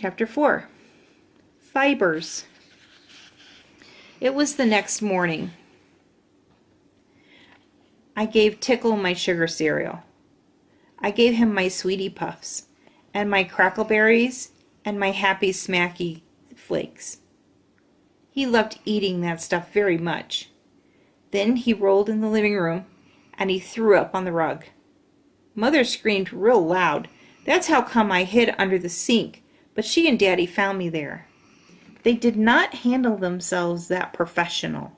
Chapter 4. Fibers. It was the next morning. I gave Tickle my sugar cereal. I gave him my Sweetie Puffs, and my Crackleberries, and my Happy Smacky Flakes. He loved eating that stuff very much. Then he rolled in the living room, and he threw up on the rug. Mother screamed real loud. That's how come I hid under the sink, but she and Daddy found me there. They did not handle themselves that professional.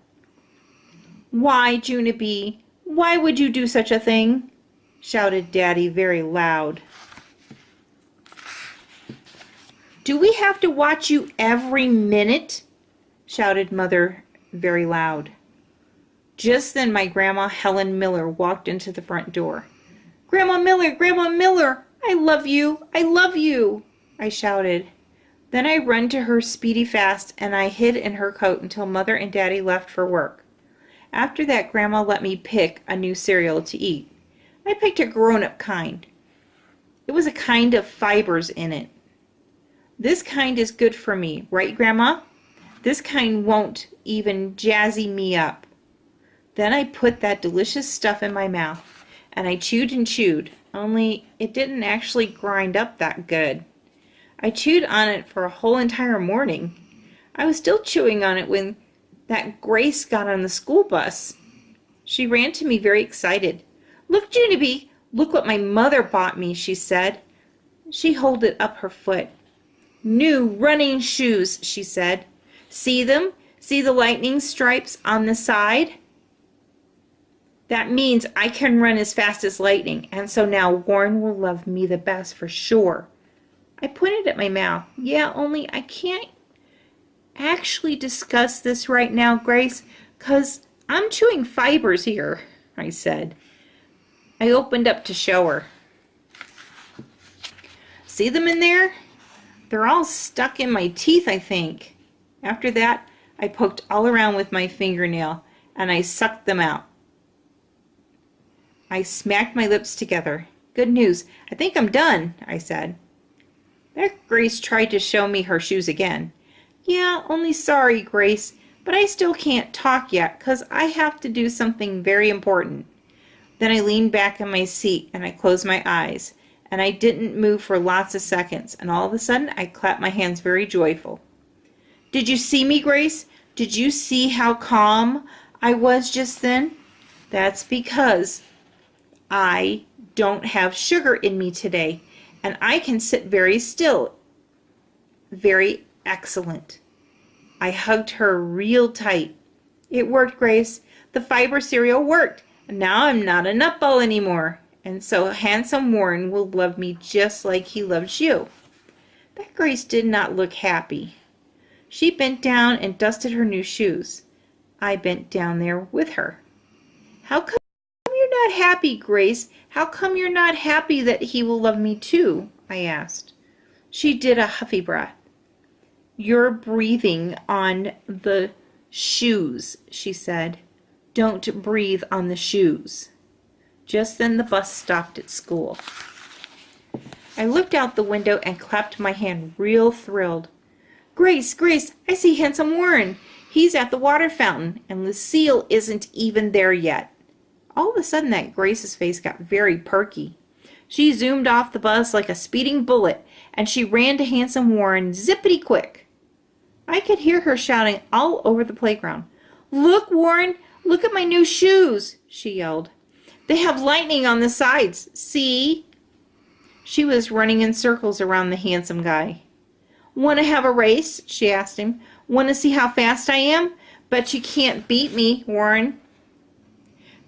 "Why, Junie B, why would you do such a thing?" shouted Daddy very loud. "Do we have to watch you every minute?" shouted Mother very loud. Just then my Grandma Helen Miller walked into the front door. "Grandma Miller, I love you, I love you," I shouted. Then I run to her speedy fast, and I hid in her coat until Mother and Daddy left for work. After that, Grandma let me pick a new cereal to eat. I picked a grown-up kind. It was a kind of fibers in it. This kind is good for me, right, Grandma? This kind won't even jazzy me up. Then I put that delicious stuff in my mouth, and I chewed and chewed, only it didn't actually grind up that good. I chewed on it for a whole entire morning. I was still chewing on it when that Grace got on the school bus. She ran to me very excited. "Look, Junie B, look what my mother bought me," she said. She holded up her foot. "New running shoes," she said. "See them? See the lightning stripes on the side? That means I can run as fast as lightning, and so now Warren will love me the best for sure." I pointed at my mouth. "Yeah, only I can't actually discuss this right now, Grace, 'cause I'm chewing fibers here," I said. I opened up to show her. "See them in there? They're all stuck in my teeth, I think." After that, I poked all around with my fingernail, and I sucked them out. I smacked my lips together. "Good news. I think I'm done," I said. That Grace tried to show me her shoes again. "Yeah, only sorry, Grace, but I still can't talk yet 'cause I have to do something very important." Then I leaned back in my seat and I closed my eyes, and I didn't move for lots of seconds, and all of a sudden I clapped my hands very joyful. "Did you see me, Grace? Did you see how calm I was just then? That's because I don't have sugar in me today, and I can sit very still. Very excellent." I hugged her real tight. "It worked, Grace. The fiber cereal worked, and now I'm not a nutball anymore, and so handsome Warren will love me just like he loves you." But Grace did not look happy. She bent down and dusted her new shoes. I bent down there with her. "How come you're not happy, Grace? How come you're not happy that he will love me too?" I asked. She did a huffy breath. "You're breathing on the shoes," she said. "Don't breathe on the shoes." Just then the bus stopped at school. I looked out the window and clapped my hand real thrilled. "Grace, Grace, I see handsome Warren. He's at the water fountain, and Lucille isn't even there yet." All of a sudden that Grace's face got very perky. She zoomed off the bus like a speeding bullet, and she ran to handsome Warren zippity-quick. I could hear her shouting all over the playground. "Look, Warren, look at my new shoes," she yelled. "They have lightning on the sides. See?" She was running in circles around the handsome guy. "Want to have a race?" she asked him. "Want to see how fast I am? Bet you can't beat me, Warren.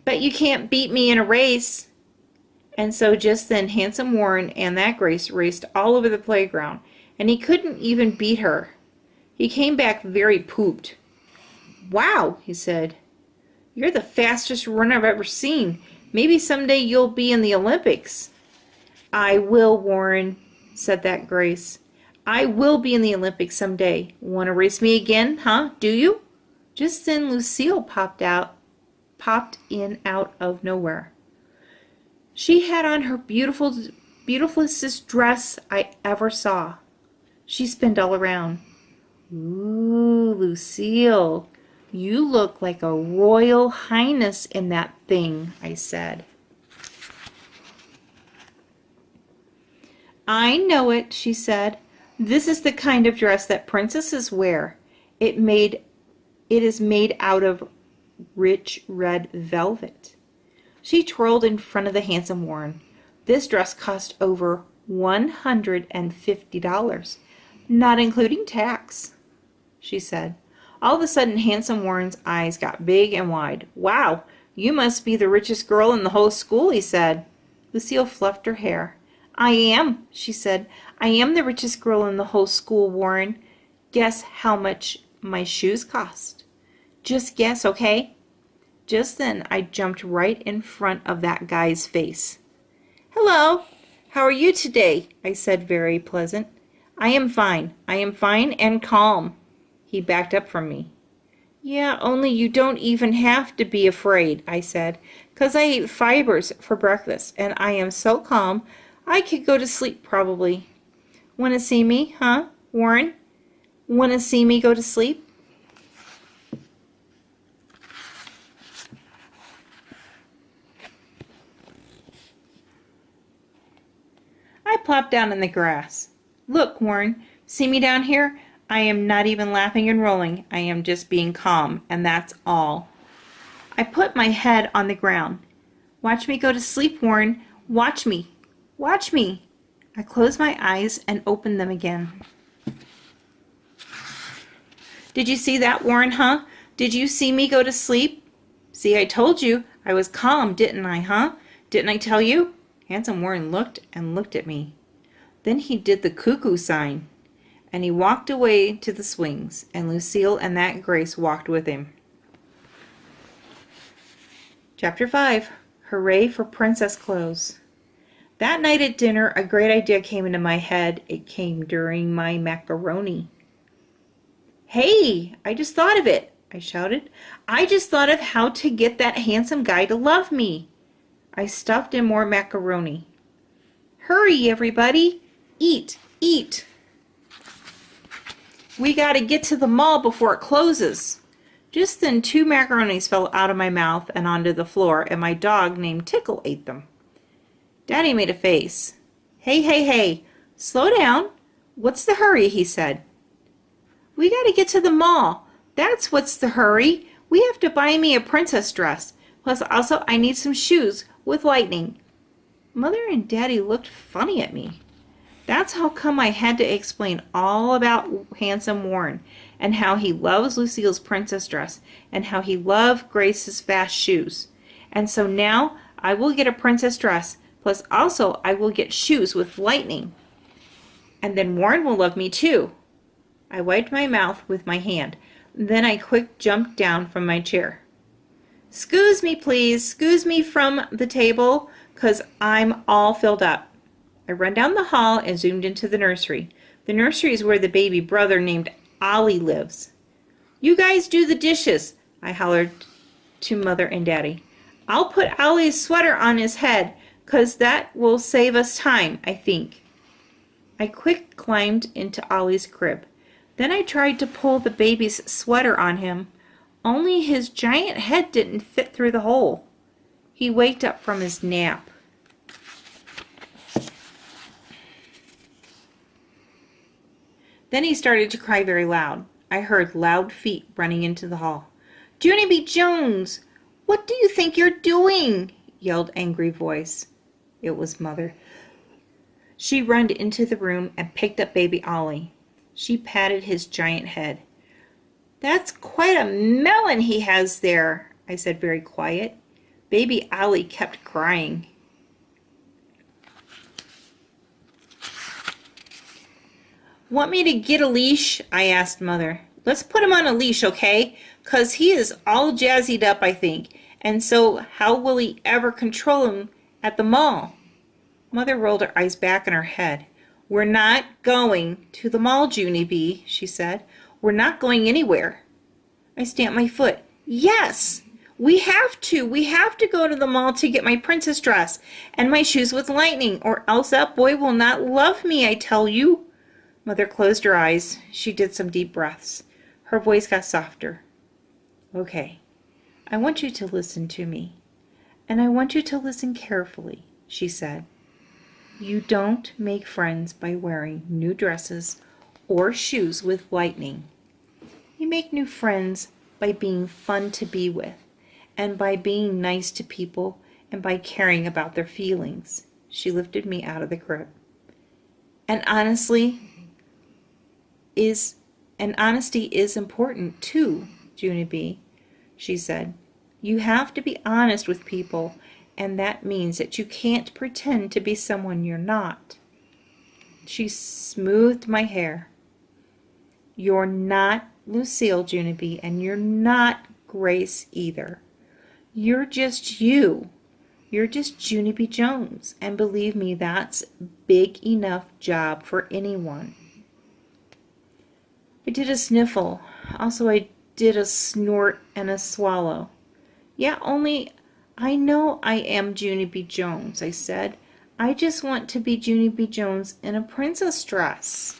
Bet you can't beat me in a race." And so just then handsome Warren and that Grace raced all over the playground, and he couldn't even beat her. He came back very pooped. "Wow," he said. "You're the fastest runner I've ever seen. Maybe someday you'll be in the Olympics." "I will, Warren," said that Grace. "I will be in the Olympics someday. Want to race me again, huh? Do you?" Just then Lucille popped in out of nowhere. She had on her beautifulest dress I ever saw. She spinned all around. Ooh, Lucille, you look like a royal highness in that thing, I said. I know it, she said. This is the kind of dress that princesses wear. It is made out of rich red velvet. She twirled in front of the handsome Warren. This dress cost over $150, not including tax, she said. All of a sudden, handsome Warren's eyes got big and wide. Wow, you must be the richest girl in the whole school, he said. Lucille fluffed her hair. I am, she said. I am the richest girl in the whole school, Warren. Guess how much my shoes cost. Just guess, okay? Just then, I jumped right in front of that guy's face. Hello, how are you today? I said, very pleasant. I am fine and calm. He backed up from me. Yeah, only you don't even have to be afraid, I said, 'cause I ate fibers for breakfast, and I am so calm, I could go to sleep probably. Want to see me, huh, Warren? Want to see me go to sleep? I plopped down in the grass. Look, Warren, see me down here? I am not even laughing and rolling. I am just being calm, and that's all. I put my head on the ground. Watch me go to sleep, Warren. Watch me. Watch me. I closed my eyes and opened them again. Did you see that, Warren, huh? Did you see me go to sleep? See, I told you I was calm, didn't I, huh? Didn't I tell you? Handsome Warren looked and looked at me. Then he did the cuckoo sign, and he walked away to the swings, and Lucille and that Grace walked with him. Chapter 5. Hooray for Princess Clothes. That night at dinner, a great idea came into my head. It came during my macaroni. Hey, I just thought of it, I shouted. I just thought of how to get that handsome guy to love me. I stuffed in more macaroni. Hurry, everybody. Eat, eat. We gotta get to the mall before it closes. Just then 2 macaronis fell out of my mouth and onto the floor, and my dog named Tickle ate them. Daddy made a face. Hey, hey, hey, slow down. What's the hurry, he said. We gotta get to the mall. That's what's the hurry. We have to buy me a princess dress. Plus also I need some shoes with lightning. Mother and Daddy looked funny at me. That's how come I had to explain all about handsome Warren and how he loves Lucille's princess dress and how he loved Grace's fast shoes. And so now I will get a princess dress, plus also I will get shoes with lightning. And then Warren will love me too. I wiped my mouth with my hand. Then I quick jumped down from my chair. "'Scuse me, please. 'Scuse me from the table, 'cause I'm all filled up." I ran down the hall and zoomed into the nursery. The nursery is where the baby brother named Ollie lives. "You guys do the dishes," I hollered to Mother and Daddy. "I'll put Ollie's sweater on his head, 'cause that will save us time, I think." I quick climbed into Ollie's crib. Then I tried to pull the baby's sweater on him, only his giant head didn't fit through the hole. He waked up from his nap. Then he started to cry very loud. I heard loud feet running into the hall. "Junie B. Jones, what do you think you're doing?" yelled angry voice. It was Mother. She ran into the room and picked up baby Ollie. She patted his giant head. "That's quite a melon he has there," I said very quiet. Baby Ollie kept crying. "Want me to get a leash?" I asked Mother. "Let's put him on a leash, okay? 'Cause he is all jazzied up, I think. And so how will he ever control him at the mall?" Mother rolled her eyes back in her head. "We're not going to the mall, Junie B," she said. "We're not going anywhere." I stamped my foot. "Yes! We have to! We have to go to the mall to get my princess dress and my shoes with lightning, or else that boy will not love me, I tell you." Mother closed her eyes. She did some deep breaths. Her voice got softer. Okay, I want you to listen to me. And I want you to listen carefully, she said. You don't make friends by wearing new dresses or shoes with lightning. You make new friends by being fun to be with, and by being nice to people, and by caring about their feelings. She lifted me out of the crib. And honesty is important too, Junie B, she said. You have to be honest with people, and that means that you can't pretend to be someone you're not. She smoothed my hair. You're not Lucille, Junie B, and you're not Grace either. You're just you. You're just Junie B. Jones, and believe me, that's big enough job for anyone. I did a sniffle. Also, I did a snort and a swallow. Yeah, only I know I am Junie B. Jones, I said. I just want to be Junie B. Jones in a princess dress.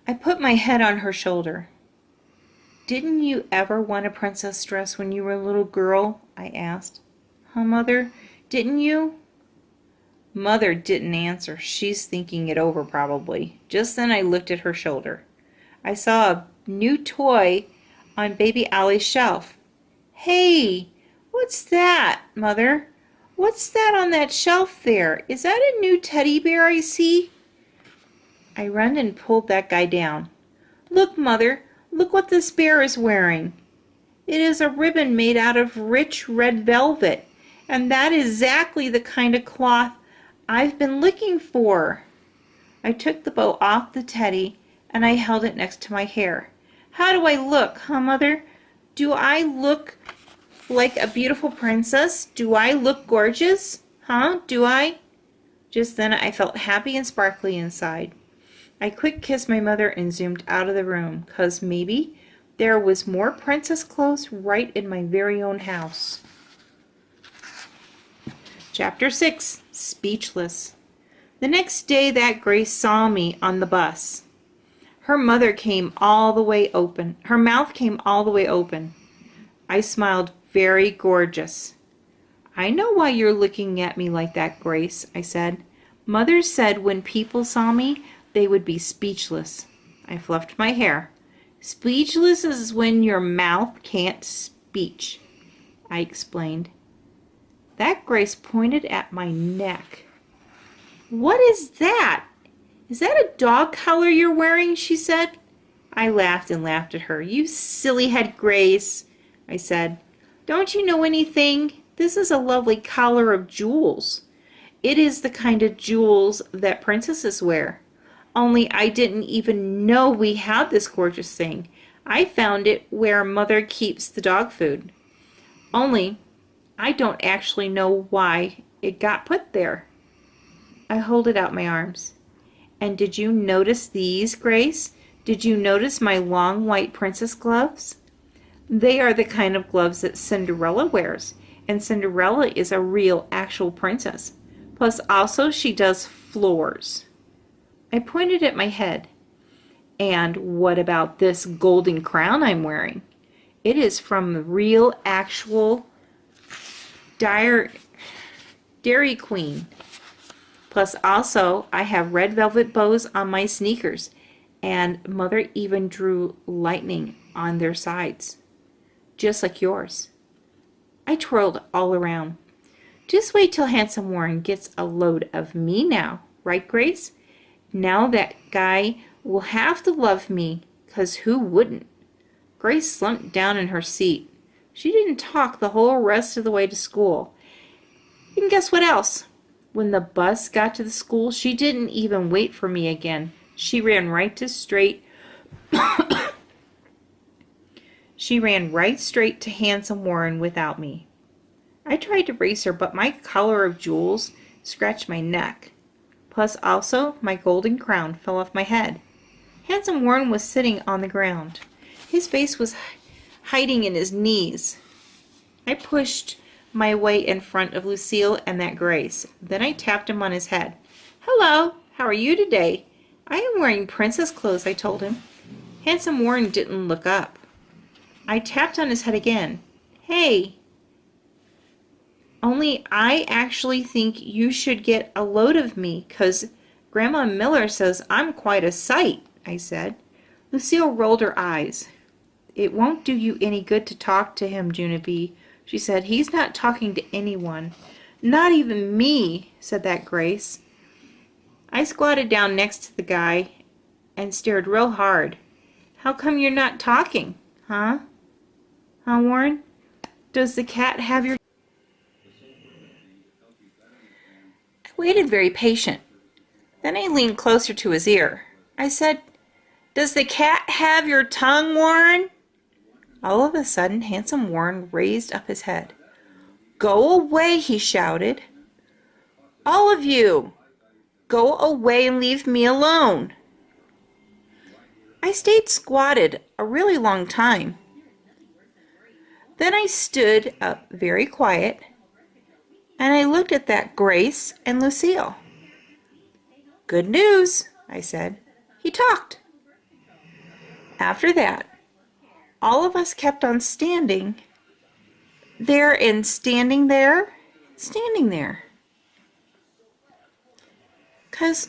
I put my head on her shoulder. Didn't you ever want a princess dress when you were a little girl? I asked. Huh, Mother? Didn't you? Mother didn't answer. She's thinking it over probably. Just then I looked at her shoulder. I saw a new toy on Baby Allie's shelf. Hey, what's that, Mother? What's that on that shelf there? Is that a new teddy bear I see? I ran and pulled that guy down. Look, Mother, look what this bear is wearing. It is a ribbon made out of rich red velvet, and that is exactly the kind of cloth I've been looking for. I took the bow off the teddy, and I held it next to my hair. How do I look, huh, Mother? Do I look like a beautiful princess? Do I look gorgeous? Huh? Do I? Just then I felt happy and sparkly inside. I quick kissed my mother and zoomed out of the room, 'cause maybe there was more princess clothes right in my very own house. Chapter 6, Speechless. The next day that Grace saw me on the bus. Her mouth came all the way open. I smiled very gorgeous. I know why you're looking at me like that, Grace, I said. Mother said when people saw me, they would be speechless. I fluffed my hair. Speechless is when your mouth can't speech, I explained. That Grace pointed at my neck. What is that? Is that a dog collar you're wearing? She said. I laughed and laughed at her. You silly head, Grace, I said. Don't you know anything? This is a lovely collar of jewels. It is the kind of jewels that princesses wear. Only I didn't even know we had this gorgeous thing. I found it where Mother keeps the dog food. Only I don't actually know why it got put there. I holded out my arms. And did you notice these, Grace? Did you notice my long white princess gloves? They are the kind of gloves that Cinderella wears, and Cinderella is a real, actual princess. Plus also she does floors. I pointed at my head. And what about this golden crown I'm wearing? It is from the real, actual Dairy Queen. Plus also, I have red velvet bows on my sneakers, and Mother even drew lightning on their sides, just like yours. I twirled all around. Just wait till Handsome Warren gets a load of me now, right, Grace? Now that guy will have to love me, 'cause who wouldn't? Grace slumped down in her seat. She didn't talk the whole rest of the way to school. And guess what else? When the bus got to the school, she didn't even wait for me again. She ran right straight to Handsome Warren without me. I tried to race her, but my collar of jewels scratched my neck. Plus also, my golden crown fell off my head. Handsome Warren was sitting on the ground. His face was hiding in his knees. I pushed my way in front of Lucille and that Grace. Then I tapped him on his head. "Hello, how are you today?" "I am wearing princess clothes," I told him. Handsome Warren didn't look up. I tapped on his head again. "Hey, only I actually think you should get a load of me, 'cause Grandma Miller says I'm quite a sight," I said. Lucille rolled her eyes. "It won't do you any good to talk to him, Junie B," she said. "He's not talking to anyone." "Not even me," said that Grace. I squatted down next to the guy and stared real hard. "How come you're not talking, huh? Huh, Warren? Does the cat have your..." I waited very patient. Then I leaned closer to his ear. I said, "Does the cat have your tongue, Warren?" All of a sudden, Handsome Warren raised up his head. "Go away," he shouted. "All of you, go away and leave me alone." I stayed squatted a really long time. Then I stood up very quiet, and I looked at that Grace and Lucille. "Good news," I said. "He talked." After that, all of us kept on standing there and standing there, standing there. 'Cause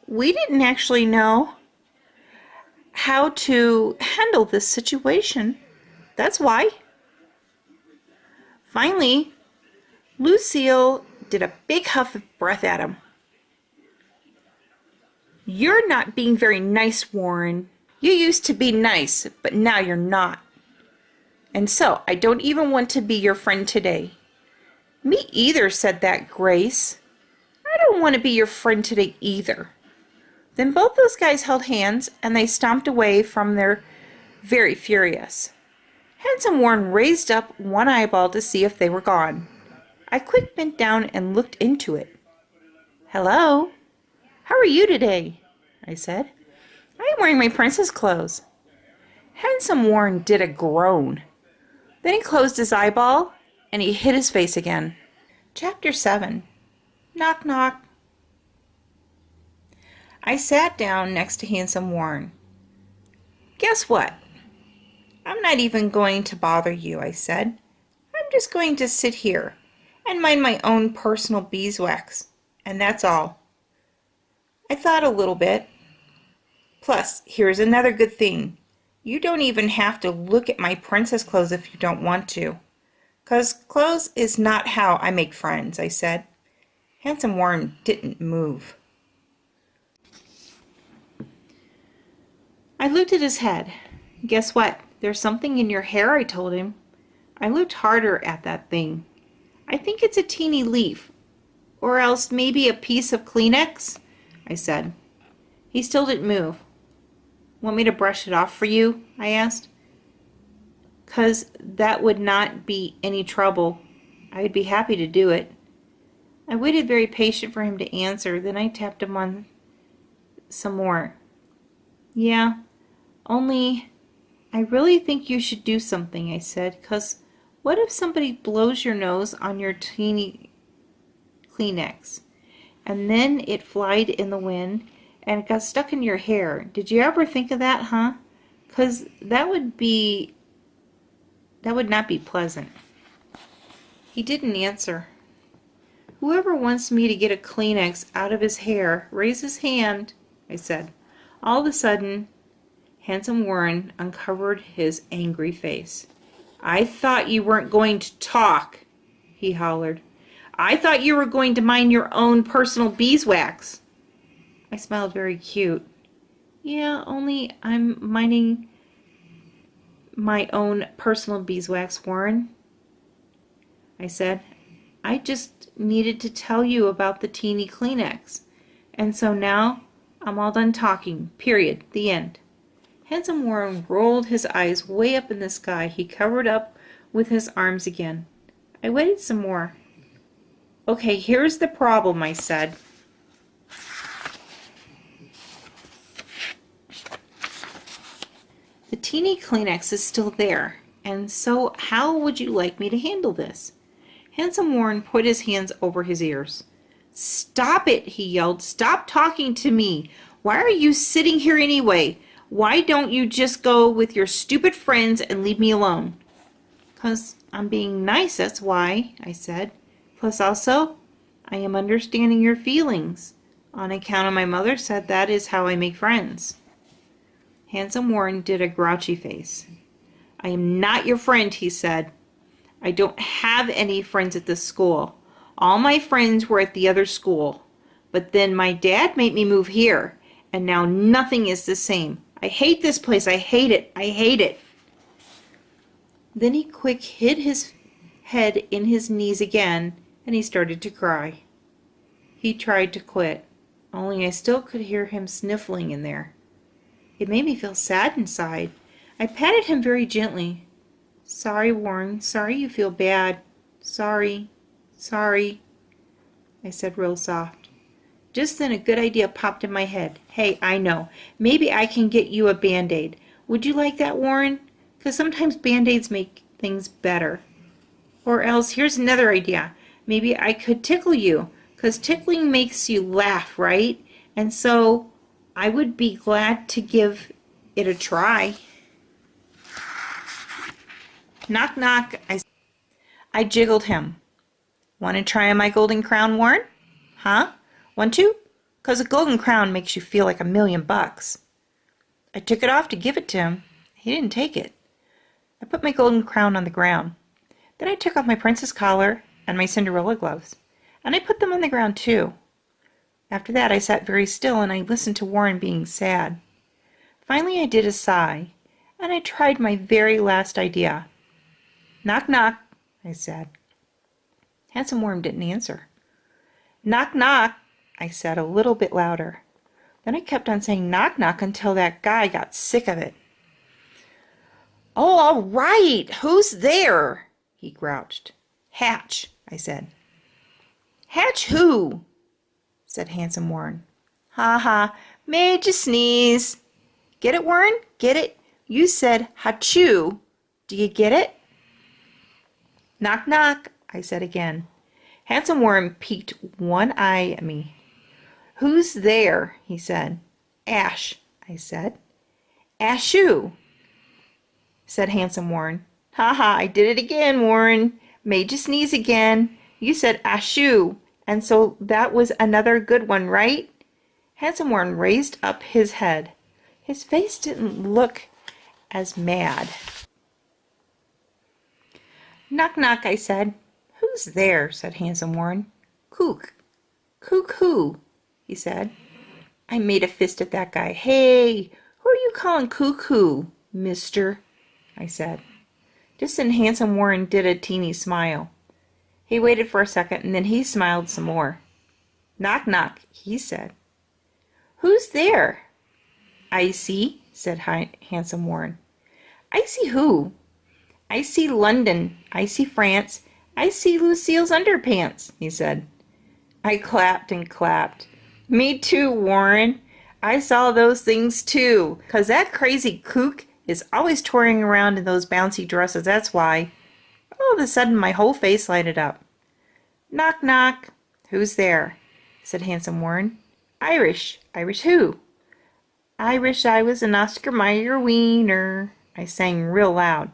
we didn't actually know how to handle this situation. That's why. Finally, Lucille did a big huff of breath at him. "You're not being very nice, Warren. You used to be nice, but now you're not. And so I don't even want to be your friend today." "Me either," said that Grace. "I don't want to be your friend today either." Then both those guys held hands and they stomped away from there very furious. Handsome Warren raised up one eyeball to see if they were gone. I quick bent down and looked into it. "Hello? How are you today?" I said. "I am wearing my princess clothes." Handsome Warren did a groan. Then he closed his eyeball and he hid his face again. Chapter 7. Knock knock. I sat down next to Handsome Warren. "Guess what? I'm not even going to bother you," I said. "I'm just going to sit here and mind my own personal beeswax, and that's all." I thought a little bit. "Plus, here's another good thing. You don't even have to look at my princess clothes if you don't want to. 'Cause clothes is not how I make friends," I said. Handsome Warren didn't move. I looked at his head. "Guess what? There's something in your hair," I told him. I looked harder at that thing. "I think it's a teeny leaf. Or else maybe a piece of Kleenex," I said. He still didn't move. "Want me to brush it off for you?" I asked. "'Cause that would not be any trouble. I'd be happy to do it." I waited very patient for him to answer. Then I tapped him on some more. "Yeah, only I really think you should do something," I said. "'Cause what if somebody blows your nose on your teeny Kleenex and then it flied in the wind and it got stuck in your hair? Did you ever think of that, huh? 'Cause that would not be pleasant." He didn't answer. "Whoever wants me to get a Kleenex out of his hair, raise his hand," I said. All of a sudden, Handsome Warren uncovered his angry face. "I thought you weren't going to talk," he hollered. "I thought you were going to mind your own personal beeswax." I smiled very cute. "Yeah, only I'm minding my own personal beeswax, Warren," I said. "I just needed to tell you about the teeny Kleenex. And so now I'm all done talking. Period. The end." Handsome Warren rolled his eyes way up in the sky. He covered up with his arms again. I waited some more. "Okay, here's the problem," I said. "The teeny Kleenex is still there, and so how would you like me to handle this?" Handsome Warren put his hands over his ears. "Stop it," he yelled. "Stop talking to me. Why are you sitting here anyway? Why don't you just go with your stupid friends and leave me alone?" "'Cause I'm being nice, that's why," I said. "Plus also, I am understanding your feelings. On account of my mother said that is how I make friends." Handsome Warren did a grouchy face. "I am not your friend," he said. "I don't have any friends at this school. All my friends were at the other school. But then my dad made me move here, and now nothing is the same. I hate this place. I hate it. I hate it." Then he quick hid his head in his knees again, and he started to cry. He tried to quit, only I still could hear him sniffling in there. It made me feel sad inside. I patted him very gently. "Sorry, Warren. Sorry you feel bad. Sorry. Sorry," I said real soft. Just then a good idea popped in my head. "Hey, I know. Maybe I can get you a Band-Aid. Would you like that, Warren? 'Cause sometimes Band-Aids make things better. Or else, here's another idea. Maybe I could tickle you, 'cause tickling makes you laugh, right? And so I would be glad to give it a try." Knock, knock. I jiggled him. "Want to try on my golden crown, Warren? Huh? Want to? 'Cause a golden crown makes you feel like $1,000,000. I took it off to give it to him. He didn't take it. I put my golden crown on the ground. Then I took off my princess collar and my Cinderella gloves, and I put them on the ground too. After that I sat very still and I listened to Warren being sad. Finally I did a sigh, and I tried my very last idea. "Knock, knock," I said. Handsome Warren didn't answer. "Knock, knock," I said a little bit louder. Then I kept on saying knock, knock until that guy got sick of it. "Oh, all right. Who's there?" he grouched. "Hatch," I said. "Hatch who?" said Handsome Warren. "Ha ha, made you sneeze. Get it, Warren? Get it? You said hachoo. Do you get it?" "Knock, knock," I said again. Handsome Warren peeked one eye at me. "Who's there?" he said. "Ash," I said. "Ashoo," said Handsome Warren. "Ha ha, I did it again, Warren. Made you sneeze again. You said ashoo, and so that was another good one, right?" Handsome Warren raised up his head. His face didn't look as mad. "Knock, knock," I said. "Who's there?" said Handsome Warren. "Kook. Kook who?" he said. I made a fist at that guy. "Hey, who are you calling cuckoo, mister?" I said. Just then Handsome Warren did a teeny smile. He waited for a second, and then he smiled some more. "Knock, knock," he said. "Who's there?" "I see," said Handsome Warren. "I see who?" "I see London. I see France. I see Lucille's underpants," he said. I clapped and clapped. "Me too, Warren. I saw those things too, 'cause that crazy kook is always touring around in those bouncy dresses, that's why." All of a sudden my whole face lighted up. "Knock, knock. Who's there?" said Handsome Warren. "Irish. Irish who?" "I wish I was an Oscar Mayer wiener," I sang real loud.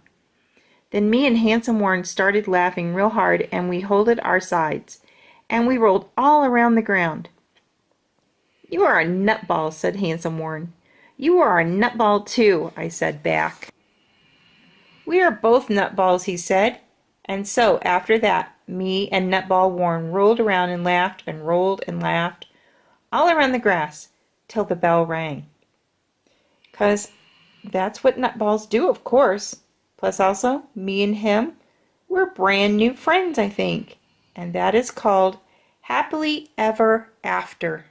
Then me and Handsome Warren started laughing real hard, and we holded our sides, and we rolled all around the ground. "You are a nutball," said Handsome Warren. "You are a nutball too," I said back. "We are both nutballs," he said. And so after that, me and Nutball Warren rolled around and laughed and rolled and laughed all around the grass till the bell rang. 'Cause that's what nutballs do, of course. Plus also, me and him, we're brand new friends, I think. And that is called Happily Ever After.